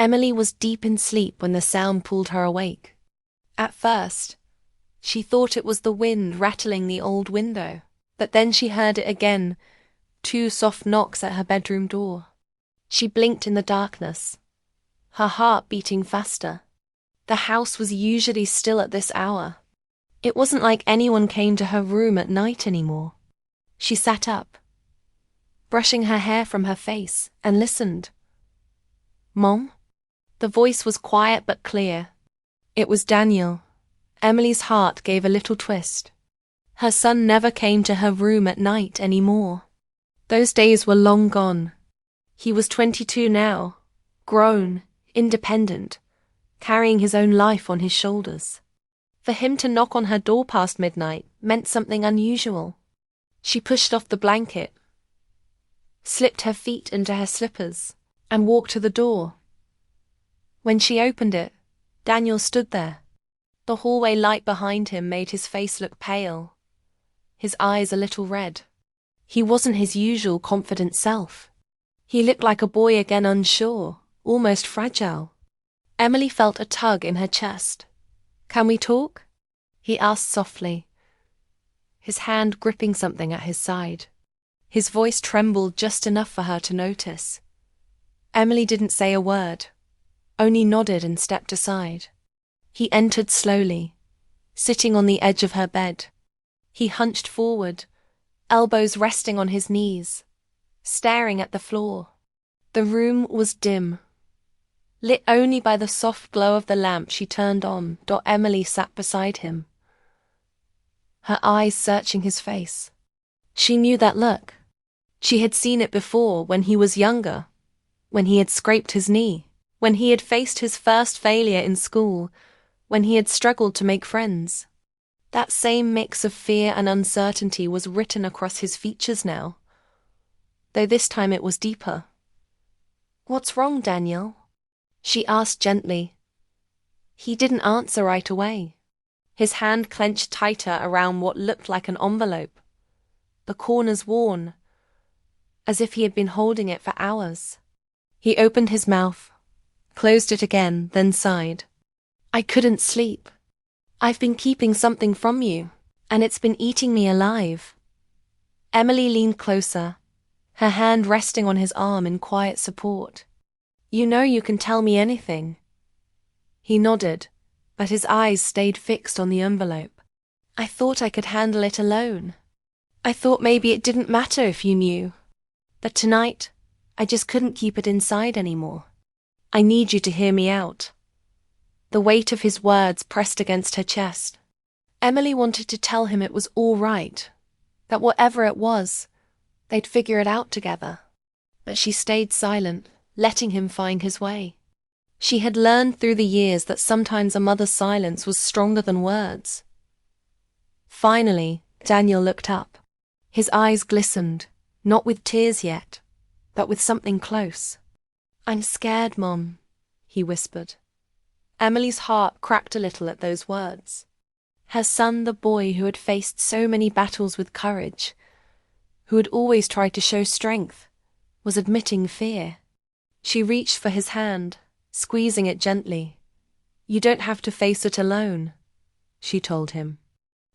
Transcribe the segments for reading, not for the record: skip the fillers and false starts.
Emily was deep in sleep when the sound pulled her awake. At first, she thought it was the wind rattling the old window, but then she heard it again, 2 soft knocks at her bedroom door. She blinked in the darkness, her heart beating faster. The house was usually still at this hour. It wasn't like anyone came to her room at night anymore. She sat up, brushing her hair from her face, and listened. "Mom?" The voice was quiet but clear. It was Daniel. Emily's heart gave a little twist. Her son never came to her room at night anymore. Those days were long gone. He was 22 now, grown, independent, carrying his own life on his shoulders. For him to knock on her door past midnight meant something unusual. She pushed off the blanket, slipped her feet into her slippers, and walked to the door. When she opened it, Daniel stood there. The hallway light behind him made his face look pale, his eyes a little red. He wasn't his usual confident self. He looked like a boy again, unsure, almost fragile. Emily felt a tug in her chest. "Can we talk?" he asked softly, his hand gripping something at his side. His voice trembled just enough for her to notice. Emily didn't say a word, only nodded and stepped aside. He entered slowly, sitting on the edge of her bed. He hunched forward, elbows resting on his knees, staring at the floor. The room was dim, lit only by the soft glow of the lamp she turned on. Emily sat beside him, her eyes searching his face. She knew that look. She had seen it before when he was younger, when he had scraped his knee, when he had faced his first failure in school, when he had struggled to make friends. That same mix of fear and uncertainty was written across his features now, though this time it was deeper. "What's wrong, Daniel?" she asked gently. He didn't answer right away. His hand clenched tighter around what looked like an envelope, the corners worn, as if he had been holding it for hours. He opened his mouth, closed it again, then sighed. "I couldn't sleep. I've been keeping something from you, and it's been eating me alive." Emily leaned closer, her hand resting on his arm in quiet support. "You know you can tell me anything." He nodded, but his eyes stayed fixed on the envelope. "I thought I could handle it alone. I thought maybe it didn't matter if you knew. But tonight, I just couldn't keep it inside anymore. I need you to hear me out." The weight of his words pressed against her chest. Emily wanted to tell him it was all right, that whatever it was, they'd figure it out together. But she stayed silent, letting him find his way. She had learned through the years that sometimes a mother's silence was stronger than words. Finally, Daniel looked up. His eyes glistened, not with tears yet, but with something close. "I'm scared, Mom," he whispered. Emily's heart cracked a little at those words. Her son, the boy who had faced so many battles with courage, who had always tried to show strength, was admitting fear. She reached for his hand, squeezing it gently. "You don't have to face it alone," she told him.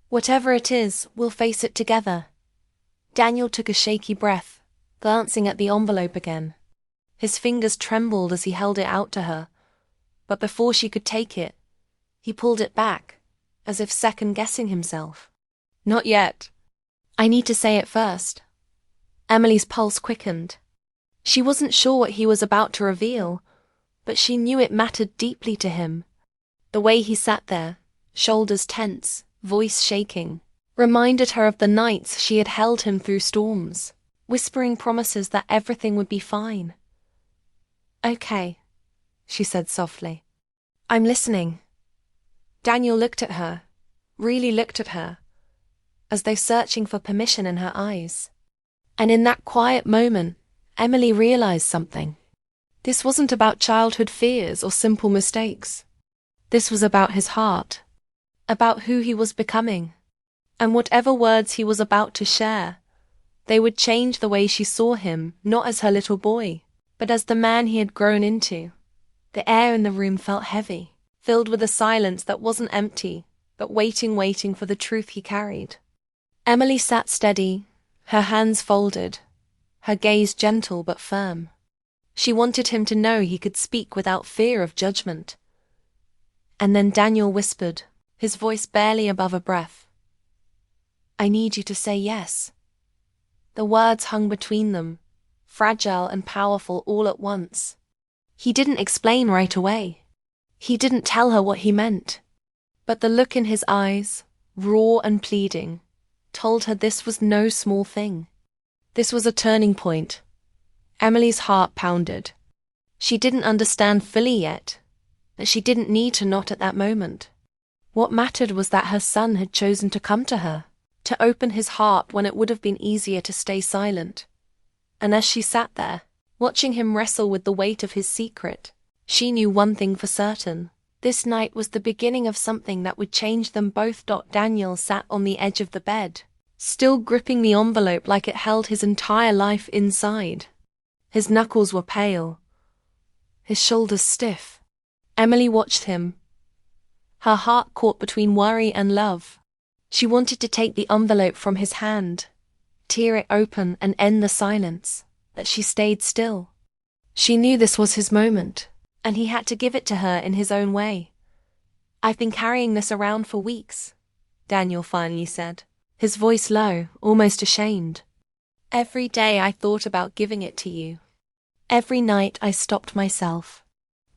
"Whatever it is, we'll face it together." Daniel took a shaky breath, glancing at the envelope again. His fingers trembled as he held it out to her, but before she could take it, he pulled it back, as if second-guessing himself. "Not yet. I need to say it first." Emily's pulse quickened. She wasn't sure what he was about to reveal, but she knew it mattered deeply to him. The way he sat there, shoulders tense, voice shaking, reminded her of the nights she had held him through storms, whispering promises that everything would be fine. "Okay," she said softly. "I'm listening." Daniel looked at her, really looked at her, as though searching for permission in her eyes. And in that quiet moment, Emily realized something. This wasn't about childhood fears or simple mistakes. This was about his heart, about who he was becoming, and whatever words he was about to share, they would change the way she saw him, not as her little boy, but as the man he had grown into, The air in the room felt heavy, filled with a silence that wasn't empty, but waiting for the truth he carried. Emily sat steady, her hands folded, her gaze gentle but firm. She wanted him to know he could speak without fear of judgment. And then Daniel whispered, his voice barely above a breath. "I need you to say yes." The words hung between them, fragile and powerful all at once. He didn't explain right away. He didn't tell her what he meant. But the look in his eyes, raw and pleading, told her this was no small thing. This was a turning point. Emily's heart pounded. She didn't understand fully yet, but she didn't need to not at that moment. What mattered was that her son had chosen to come to her, to open his heart when it would have been easier to stay silent. And as she sat there, watching him wrestle with the weight of his secret, she knew one thing for certain. This night was the beginning of something that would change them both. Daniel sat on the edge of the bed, still gripping the envelope like it held his entire life inside. His knuckles were pale, his shoulders stiff. Emily watched him, her heart caught between worry and love. She wanted to take the envelope from his hand, tear it open and end the silence, but she stayed still. She knew this was his moment, and he had to give it to her in his own way. "I've been carrying this around for weeks," Daniel finally said, his voice low, almost ashamed. "Every day I thought about giving it to you. Every night I stopped myself.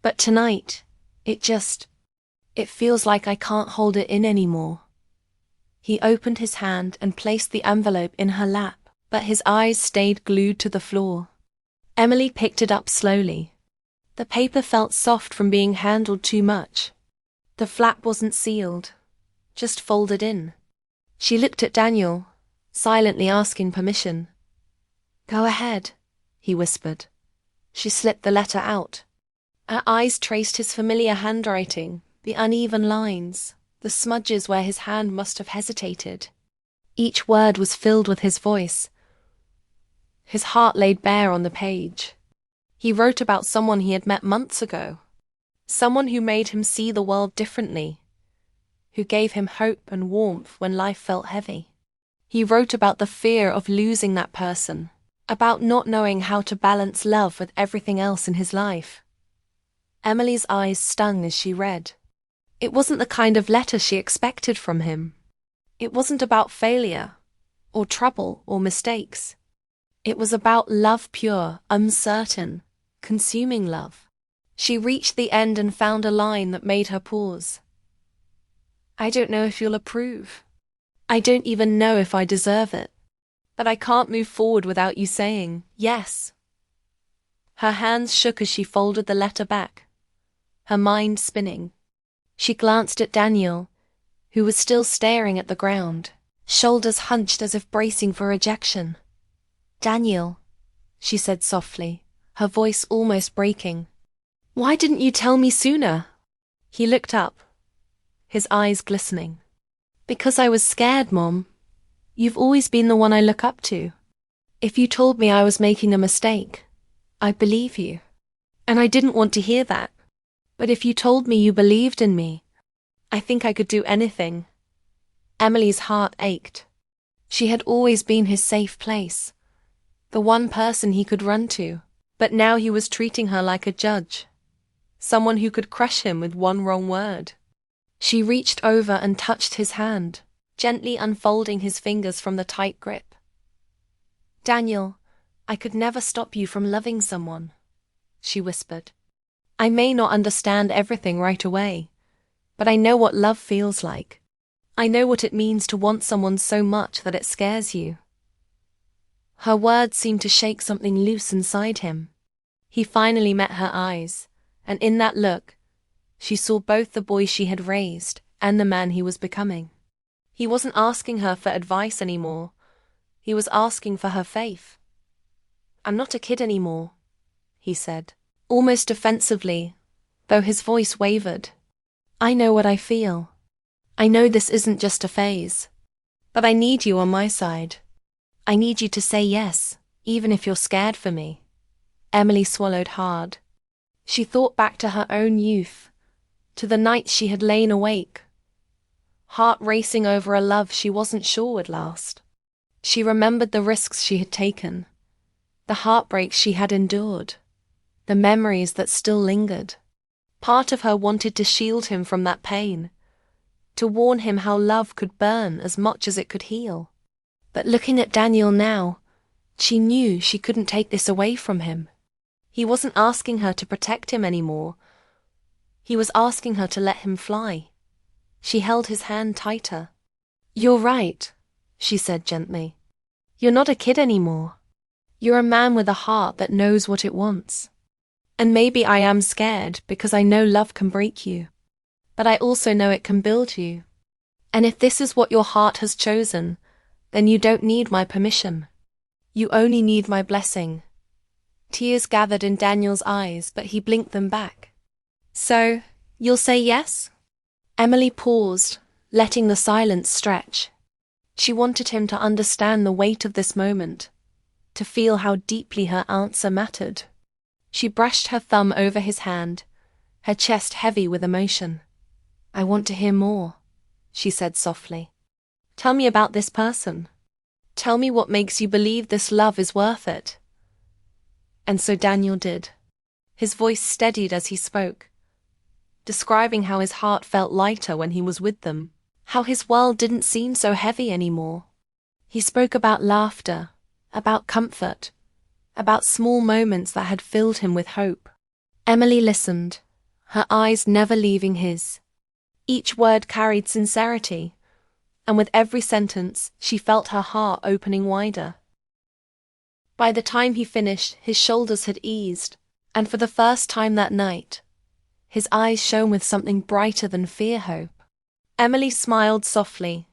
But tonight, it feels like I can't hold it in anymore." He opened his hand and placed the envelope in her lap, but his eyes stayed glued to the floor. Emily picked it up slowly. The paper felt soft from being handled too much. The flap wasn't sealed, just folded in. She looked at Daniel, silently asking permission. "Go ahead," he whispered. She slipped the letter out. Her eyes traced his familiar handwriting, the uneven lines, the smudges where his hand must have hesitated. Each word was filled with his voice. His heart laid bare on the page. He wrote about someone he had met months ago, someone who made him see the world differently, who gave him hope and warmth when life felt heavy. He wrote about the fear of losing that person, about not knowing how to balance love with everything else in his life. Emily's eyes stung as she read. It wasn't the kind of letter she expected from him. It wasn't about failure, or trouble, or mistakes. It was about love, pure, uncertain, consuming love. She reached the end and found a line that made her pause. "I don't know if you'll approve. I don't even know if I deserve it. But I can't move forward without you saying yes." Her hands shook as she folded the letter back, her mind spinning. She glanced at Daniel, who was still staring at the ground, shoulders hunched as if bracing for rejection. "Daniel," she said softly, her voice almost breaking. "Why didn't you tell me sooner?" He looked up, his eyes glistening. "Because I was scared, Mom. You've always been the one I look up to. If you told me I was making a mistake, I'd believe you. And I didn't want to hear that. But if you told me you believed in me, I think I could do anything." Emily's heart ached. She had always been his safe place, the one person he could run to, but now he was treating her like a judge, someone who could crush him with one wrong word. She reached over and touched his hand, gently unfolding his fingers from the tight grip. "Daniel, I could never stop you from loving someone," she whispered. "I may not understand everything right away, but I know what love feels like. I know what it means to want someone so much that it scares you." Her words seemed to shake something loose inside him. He finally met her eyes, and in that look, she saw both the boy she had raised and the man he was becoming. He wasn't asking her for advice anymore. He was asking for her faith. "I'm not a kid anymore," he said, almost defensively, though his voice wavered. "I know what I feel. I know this isn't just a phase. But I need you on my side. I need you to say yes, even if you're scared for me." Emily swallowed hard. She thought back to her own youth, to the nights she had lain awake, heart racing over a love she wasn't sure would last. She remembered the risks she had taken, the heartbreaks she had endured, the memories that still lingered. Part of her wanted to shield him from that pain, to warn him how love could burn as much as it could heal. But looking at Daniel now, she knew she couldn't take this away from him. He wasn't asking her to protect him anymore. He was asking her to let him fly. She held his hand tighter. "You're right," she said gently. "You're not a kid anymore. You're a man with a heart that knows what it wants. And maybe I am scared because I know love can break you. But I also know it can build you. And if this is what your heart has chosen, then you don't need my permission. You only need my blessing." Tears gathered in Daniel's eyes, but he blinked them back. "So, you'll say yes?" Emily paused, letting the silence stretch. She wanted him to understand the weight of this moment, to feel how deeply her answer mattered. She brushed her thumb over his hand, her chest heavy with emotion. "I want to hear more," she said softly. "Tell me about this person. Tell me what makes you believe this love is worth it." And so Daniel did. His voice steadied as he spoke, describing how his heart felt lighter when he was with them, how his world didn't seem so heavy anymore. He spoke about laughter, about comfort, about small moments that had filled him with hope. Emily listened, her eyes never leaving his. Each word carried sincerity, and with every sentence she felt her heart opening wider. By the time he finished, his shoulders had eased, and for the first time that night, his eyes shone with something brighter than fear-hope. Emily smiled softly,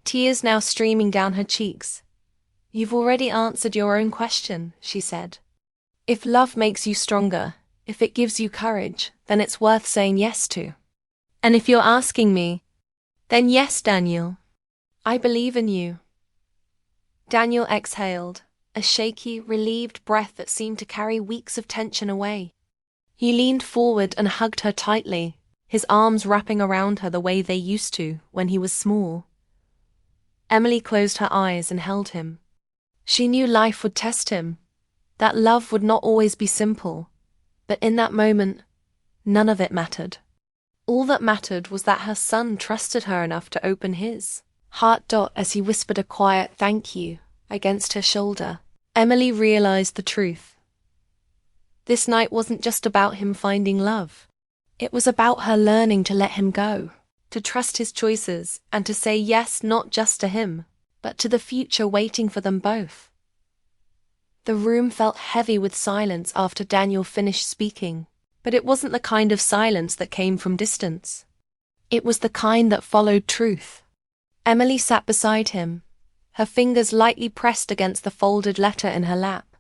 tears now streaming down her cheeks. "You've already answered your own question," she said. "If love makes you stronger, if it gives you courage, then it's worth saying yes to. And if you're asking me, then yes, Daniel. I believe in you." Daniel exhaled, a shaky, relieved breath that seemed to carry weeks of tension away. He leaned forward and hugged her tightly, his arms wrapping around her the way they used to when he was small. Emily closed her eyes and held him. She knew life would test him, that love would not always be simple, but in that moment, none of it mattered. All that mattered was that her son trusted her enough to open his heart. As he whispered a quiet "thank you" against her shoulder, Emily realized the truth. This night wasn't just about him finding love. It was about her learning to let him go, to trust his choices, and to say yes not just to him, but to the future waiting for them both. The room felt heavy with silence after Daniel finished speaking, but it wasn't the kind of silence that came from distance. It was the kind that followed truth. Emily sat beside him, her fingers lightly pressed against the folded letter in her lap,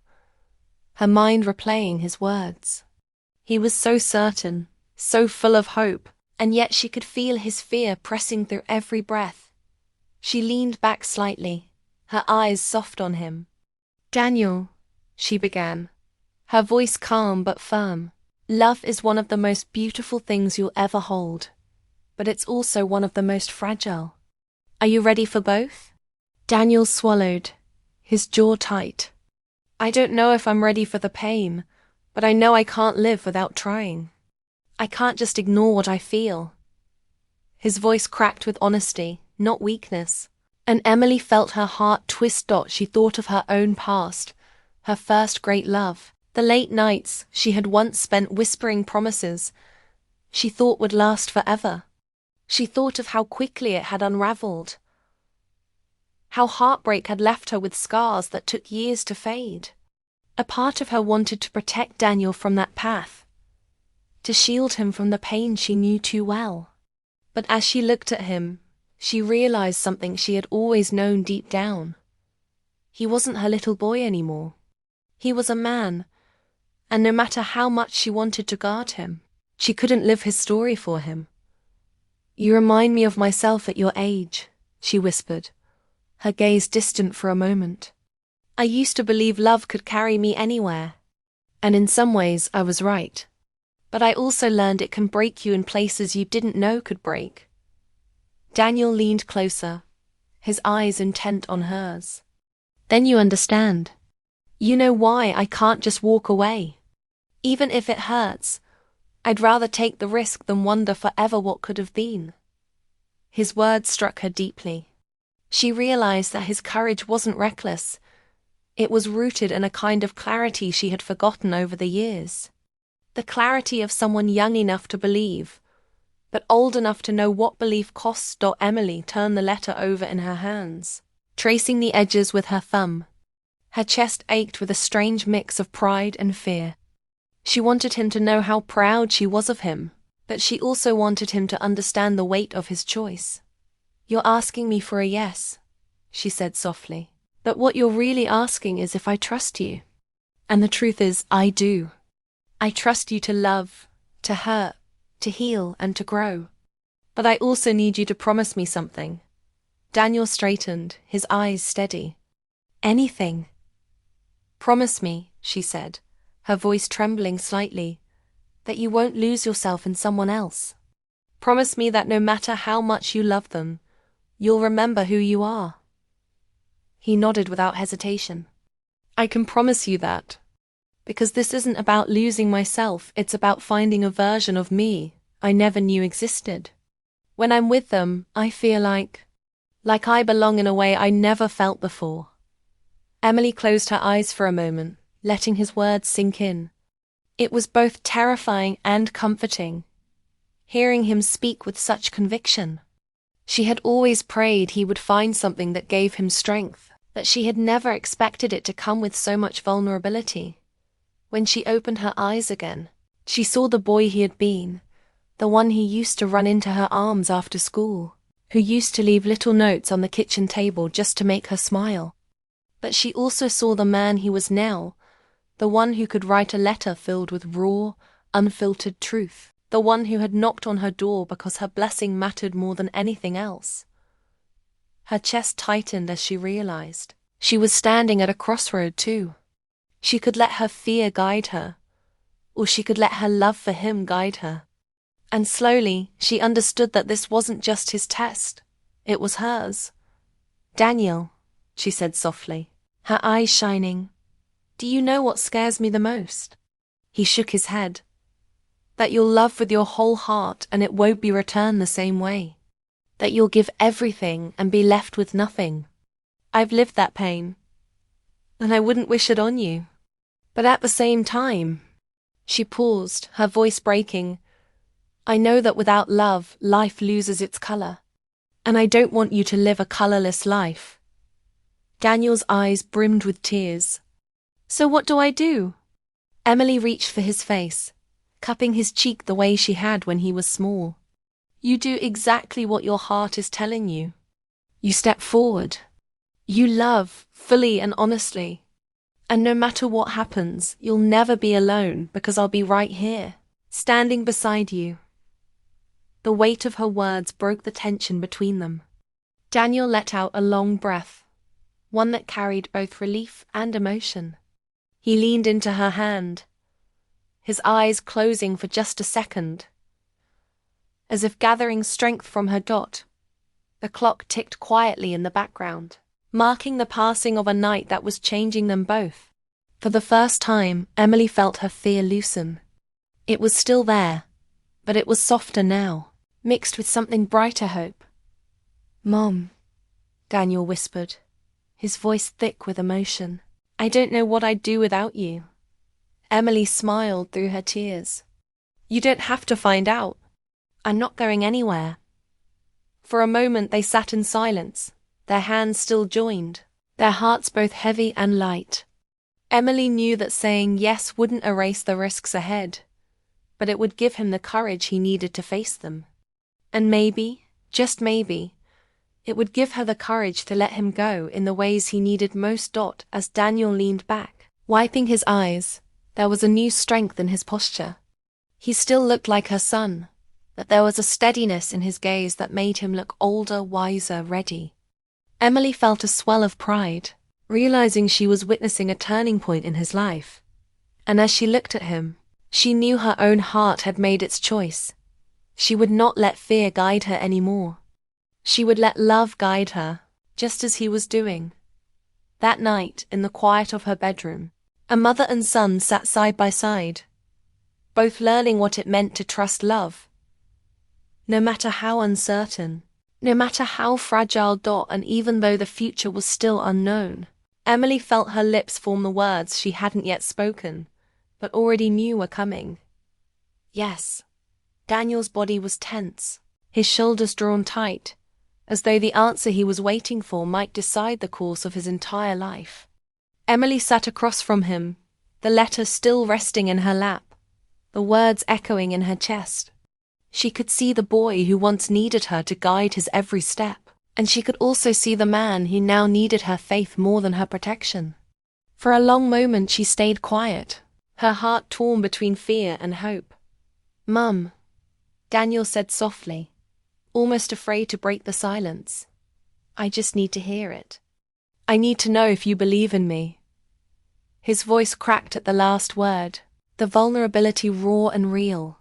her mind replaying his words. He was so certain, so full of hope, and yet she could feel his fear pressing through every breath. She leaned back slightly, her eyes soft on him. "Daniel," she began, her voice calm but firm, "love is one of the most beautiful things you'll ever hold, but it's also one of the most fragile. Are you ready for both?" Daniel swallowed, his jaw tight. "I don't know if I'm ready for the pain, but I know I can't live without trying. I can't just ignore what I feel." His voice cracked with honesty, not weakness, and Emily felt her heart twist. She thought of her own past, her first great love, the late nights she had once spent whispering promises she thought would last forever. She thought of how quickly it had unraveled, how heartbreak had left her with scars that took years to fade. A part of her wanted to protect Daniel from that path, to shield him from the pain she knew too well. But as she looked at him, she realized something she had always known deep down. He wasn't her little boy anymore. He was a man, and no matter how much she wanted to guard him, she couldn't live his story for him. "You remind me of myself at your age," she whispered, her gaze distant for a moment. "I used to believe love could carry me anywhere, and in some ways I was right. But I also learned it can break you in places you didn't know could break. Daniel leaned closer, his eyes intent on hers. Then you understand. You know why I can't just walk away. Even if it hurts, I'd rather take the risk than wonder forever what could have been. His words struck her deeply. She realized that his courage wasn't reckless. It was rooted in a kind of clarity she had forgotten over the years. The clarity of someone young enough to believe, but old enough to know what belief cost. Emily turned the letter over in her hands, tracing the edges with her thumb. Her chest ached with a strange mix of pride and fear. She wanted him to know how proud she was of him, but she also wanted him to understand the weight of his choice. "You're asking me for a yes," she said softly. "But what you're really asking is if I trust you. And the truth is, I do. I trust you to love, to hurt, to heal, and to grow. But I also need you to promise me something." Daniel straightened, his eyes steady. "Anything." "Promise me," she said, her voice trembling slightly, "that you won't lose yourself in someone else. Promise me that no matter how much you love them, you'll remember who you are." He nodded without hesitation. "I can promise you that. Because this isn't about losing myself, it's about finding a version of me I never knew existed. When I'm with them, I feel like I belong in a way I never felt before." Emily closed her eyes for a moment, letting his words sink in. It was both terrifying and comforting, hearing him speak with such conviction. She had always prayed he would find something that gave him strength, but she had never expected it to come with so much vulnerability. When she opened her eyes again, she saw the boy he had been, the one he used to run into her arms after school, who used to leave little notes on the kitchen table just to make her smile. But she also saw the man he was now, the one who could write a letter filled with raw, unfiltered truth, the one who had knocked on her door because her blessing mattered more than anything else. Her chest tightened as she realized she was standing at a crossroad too. She could let her fear guide her, or she could let her love for him guide her. And slowly, she understood that this wasn't just his test, it was hers. "Daniel," she said softly, her eyes shining, "do you know what scares me the most?" He shook his head. "That you'll love with your whole heart and it won't be returned the same way. That you'll give everything and be left with nothing. I've lived that pain, and I wouldn't wish it on you. But at the same time," she paused, her voice breaking, "I know that without love, life loses its color. And I don't want you to live a colorless life." Daniel's eyes brimmed with tears. "So what do I do?" Emily reached for his face, cupping his cheek the way she had when he was small. "You do exactly what your heart is telling you. You step forward. You love, fully and honestly. And no matter what happens, you'll never be alone because I'll be right here, standing beside you." The weight of her words broke the tension between them. Daniel let out a long breath, one that carried both relief and emotion. He leaned into her hand, his eyes closing for just a second. As if gathering strength from her dot, the clock ticked quietly in the background, marking the passing of a night that was changing them both. For the first time, Emily felt her fear loosen. It was still there, but it was softer now, mixed with something brighter hope. "Mom," Daniel whispered, his voice thick with emotion, "I don't know what I'd do without you." Emily smiled through her tears. "You don't have to find out. I'm not going anywhere." For a moment they sat in silence, their hands still joined, their hearts both heavy and light. Emily knew that saying yes wouldn't erase the risks ahead, but it would give him the courage he needed to face them. And maybe, just maybe, it would give her the courage to let him go in the ways he needed most. As Daniel leaned back, wiping his eyes, there was a new strength in his posture. He still looked like her son, but there was a steadiness in his gaze that made him look older, wiser, ready. Emily felt a swell of pride, realizing she was witnessing a turning point in his life. And as she looked at him, She knew her own heart had made its choice. She would not let fear guide her anymore. She would let love guide her, just as he was doing. That night, in the quiet of her bedroom, a mother and son sat side by side, both learning what it meant to trust love. No matter how uncertain, no matter how fragile, and even though the future was still unknown, Emily felt her lips form the words she hadn't yet spoken, but already knew were coming. Yes. Daniel's body was tense, his shoulders drawn tight, as though the answer he was waiting for might decide the course of his entire life. Emily sat across from him, the letter still resting in her lap, the words echoing in her chest. She could see the boy who once needed her to guide his every step, and she could also see the man who now needed her faith more than her protection. For a long moment she stayed quiet, her heart torn between fear and hope. "Mum," Daniel said softly, almost afraid to break the silence. "I just need to hear it. I need to know if you believe in me." His voice cracked at the last word, the vulnerability raw and real.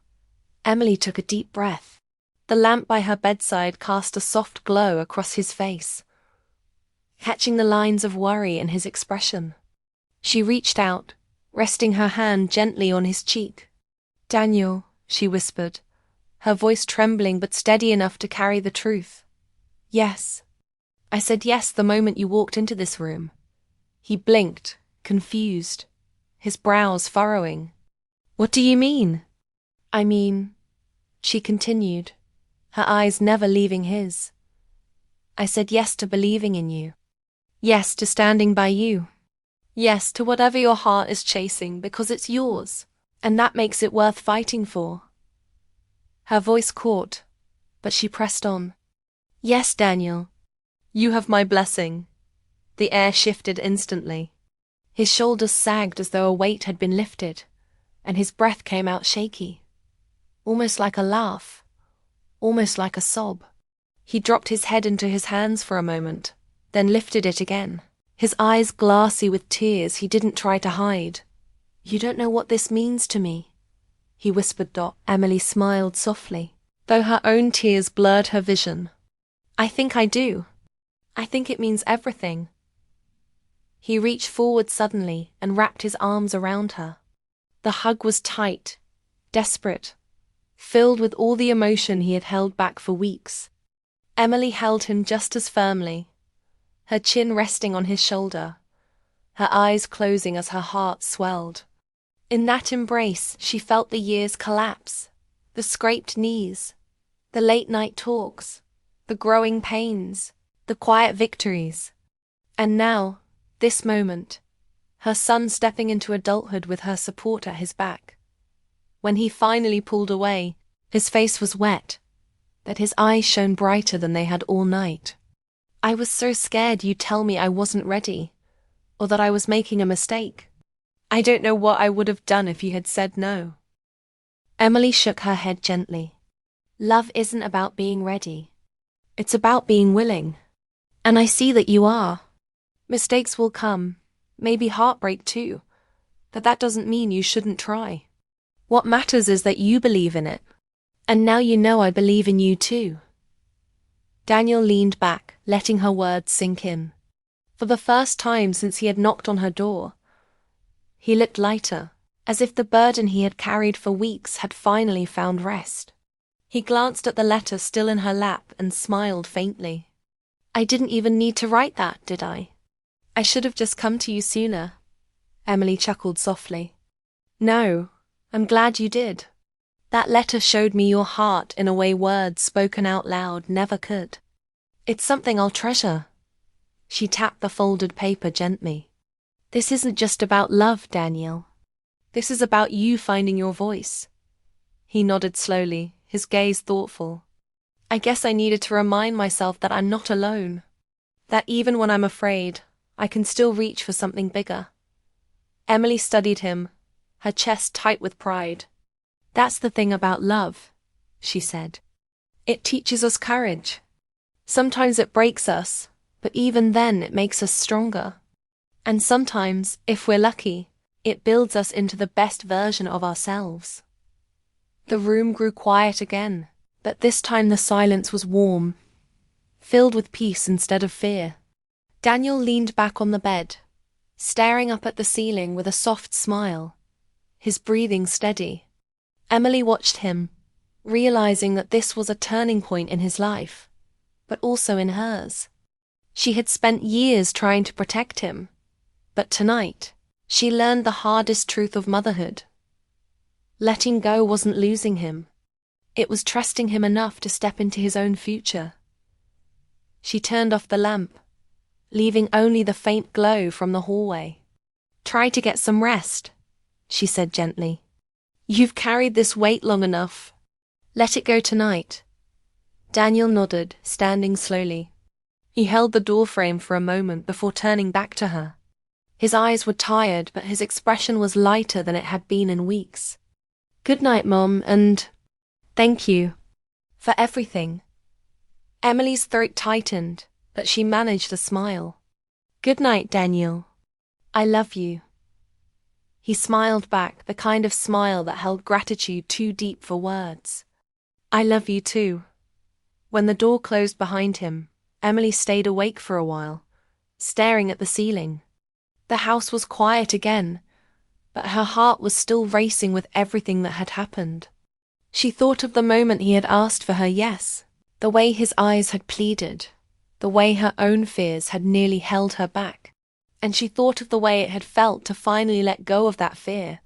Emily took a deep breath. The lamp by her bedside cast a soft glow across his face, catching the lines of worry in his expression. She reached out, resting her hand gently on his cheek. "Daniel," she whispered, her voice trembling but steady enough to carry the truth. "Yes. I said yes the moment you walked into this room." He blinked, confused, his brows furrowing. "What do you mean?" "I mean," she continued, her eyes never leaving his. "I said yes to believing in you. Yes to standing by you. Yes to whatever your heart is chasing because it's yours, and that makes it worth fighting for." Her voice caught, but she pressed on. "Yes, Daniel. You have my blessing." The air shifted instantly. His shoulders sagged as though a weight had been lifted, and his breath came out shaky, almost like a laugh, almost like a sob. He dropped his head into his hands for a moment, then lifted it again, his eyes glassy with tears he didn't try to hide. "You don't know what this means to me," he whispered. Emily smiled softly, though her own tears blurred her vision. "I think I do. I think it means everything." He reached forward suddenly and wrapped his arms around her. The hug was tight, desperate, filled with all the emotion he had held back for weeks. Emily held him just as firmly, her chin resting on his shoulder, her eyes closing as her heart swelled. In that embrace, she felt the years collapse, the scraped knees, the late-night talks, the growing pains, the quiet victories. And now, this moment, her son stepping into adulthood with her support at his back. When he finally pulled away, his face was wet, but his eyes shone brighter than they had all night. "I was so scared you'd tell me I wasn't ready, or that I was making a mistake. I don't know what I would have done if you had said no." Emily shook her head gently. "Love isn't about being ready. It's about being willing. And I see that you are. Mistakes will come, maybe heartbreak too, but that doesn't mean you shouldn't try. What matters is that you believe in it. And now you know I believe in you too." Daniel leaned back, letting her words sink in. For the first time since he had knocked on her door, he looked lighter, as if the burden he had carried for weeks had finally found rest. He glanced at the letter still in her lap and smiled faintly. "I didn't even need to write that, did I? I should have just come to you sooner." Emily chuckled softly. "No, I'm glad you did. That letter showed me your heart in a way words spoken out loud never could. It's something I'll treasure." She tapped the folded paper gently. "This isn't just about love, Daniel. This is about you finding your voice." He nodded slowly, his gaze thoughtful. "I guess I needed to remind myself that I'm not alone. That even when I'm afraid, I can still reach for something bigger." Emily studied him, her chest tight with pride. "That's the thing about love," she said. "It teaches us courage. Sometimes it breaks us, but even then it makes us stronger. And sometimes, if we're lucky, It builds us into the best version of ourselves. The room grew quiet again, but this time the silence was warm, filled with peace instead of fear. Daniel leaned back on the bed, staring up at the ceiling with a soft smile, his breathing steady. Emily watched him, realizing that this was a turning point in his life, but also in hers. She had spent years trying to protect him, but tonight, she learned the hardest truth of motherhood. Letting go wasn't losing him. It was trusting him enough to step into his own future. She turned off the lamp, leaving only the faint glow from the hallway. "Try to get some rest," she said gently. "You've carried this weight long enough. Let it go tonight." Daniel nodded, standing slowly. He held the doorframe for a moment before turning back to her. His eyes were tired, but his expression was lighter than it had been in weeks. "Good night, Mom, and thank you for everything." Emily's throat tightened, but she managed a smile. "Good night, Daniel. I love you." He smiled back, the kind of smile that held gratitude too deep for words. "I love you too." When the door closed behind him, Emily stayed awake for a while, staring at the ceiling. The house was quiet again, but her heart was still racing with everything that had happened. She thought of the moment he had asked for her yes, the way his eyes had pleaded, the way her own fears had nearly held her back, and she thought of the way it had felt to finally let go of that fear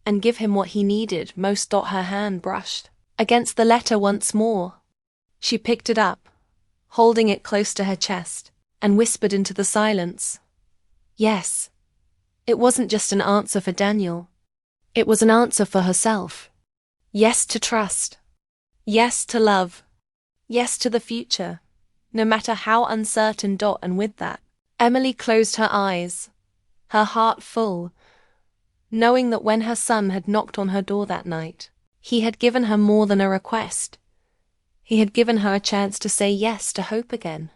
and give him what he needed most. Her hand brushed against the letter once more. She picked it up, holding it close to her chest, and whispered into the silence, "Yes." It wasn't just an answer for Daniel. It was an answer for herself. Yes to trust. Yes to love. Yes to the future, no matter how uncertain. And with that, Emily closed her eyes, her heart full, knowing that when her son had knocked on her door that night, he had given her more than a request. He had given her a chance to say yes to hope again.